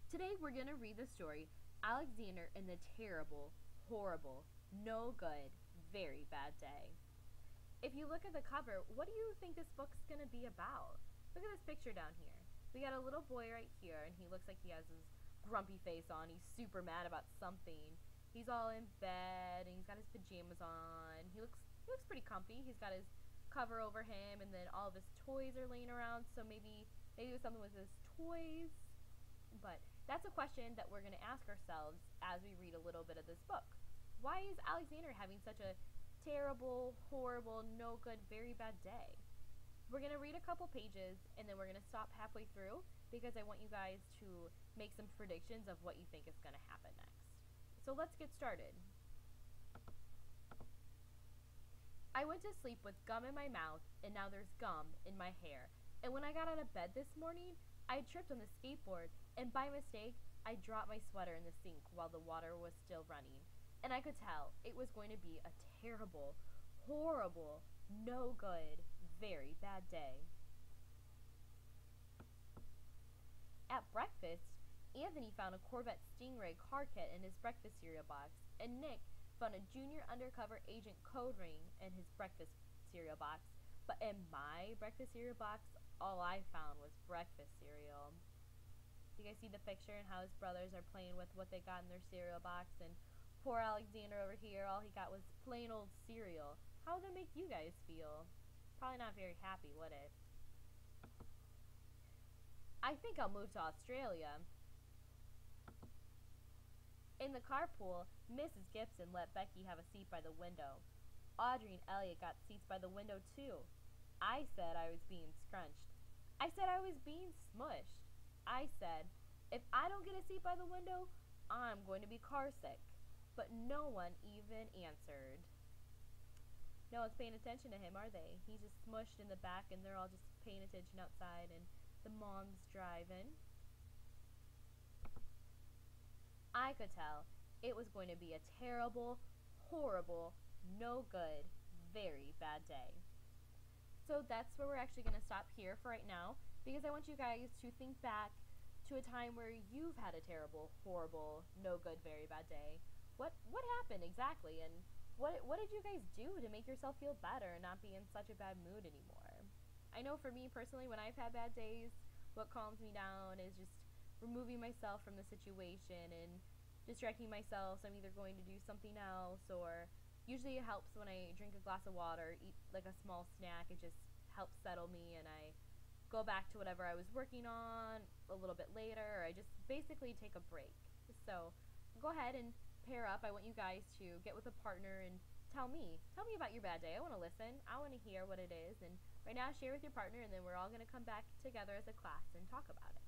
Today we're going to read the story Alexander and the Terrible, Horrible, No Good, Very Bad Day. If you look at the cover, what do you think this book's going to be about? Look at this picture down here. We got a little boy right here, and he looks like he has his grumpy face on. He's super mad about something. He's all in bed, and he's got his pajamas on. He looks pretty comfy. He's got his cover over him, and then all of his toys are laying around, so maybe it was something with his toys. But that's a question that we're going to ask ourselves as we read a little bit of this book. Why is Alexander having such a terrible, horrible, no good, very bad day? We're going to read a couple pages and then we're going to stop halfway through because I want you guys to make some predictions of what you think is going to happen next. So let's get started. I went to sleep with gum in my mouth and now there's gum in my hair. And when I got out of bed this morning, I tripped on the skateboard and by mistake, I dropped my sweater in the sink while the water was still running. And I could tell it was going to be a terrible, horrible, no good, very bad day. At breakfast, Anthony found a Corvette Stingray car kit in his breakfast cereal box, and Nick found a junior undercover agent code ring in his breakfast cereal box. But in my breakfast cereal box, all I found was breakfast cereal. You guys see the picture and how his brothers are playing with what they got in their cereal box, and poor Alexander over here, all he got was plain old cereal. How would that make you guys feel? Probably not very happy, would it? I think I'll move to Australia. In the carpool, Mrs. Gibson let Becky have a seat by the window. Audrey and Elliot got seats by the window too. I said I was being scrunched. I said I was being smushed. I said, if I don't get a seat by the window, I'm going to be car sick. But no one even answered. No one's paying attention to him, are they? He's just smushed in the back and they're all just paying attention outside and the mom's driving. I could tell it was going to be a terrible, horrible, no good, very bad day. So that's where we're actually going to stop here for right now because I want you guys to think back to a time where you've had a terrible, horrible, no good, very bad day. What happened exactly, and what did you guys do to make yourself feel better and not be in such a bad mood anymore? I know for me personally, when I've had bad days, what calms me down is just removing myself from the situation and distracting myself. So I'm either going to do something else, or usually it helps when I drink a glass of water, eat like a small snack. It just helps settle me and I go back to whatever I was working on a little bit later, or I just basically take a break. So go ahead and pair up. I want you guys to get with a partner and tell me about your bad day. I want to listen. I want to hear what it is. And right now, share with your partner, and then we're all going to come back together as a class and talk about it.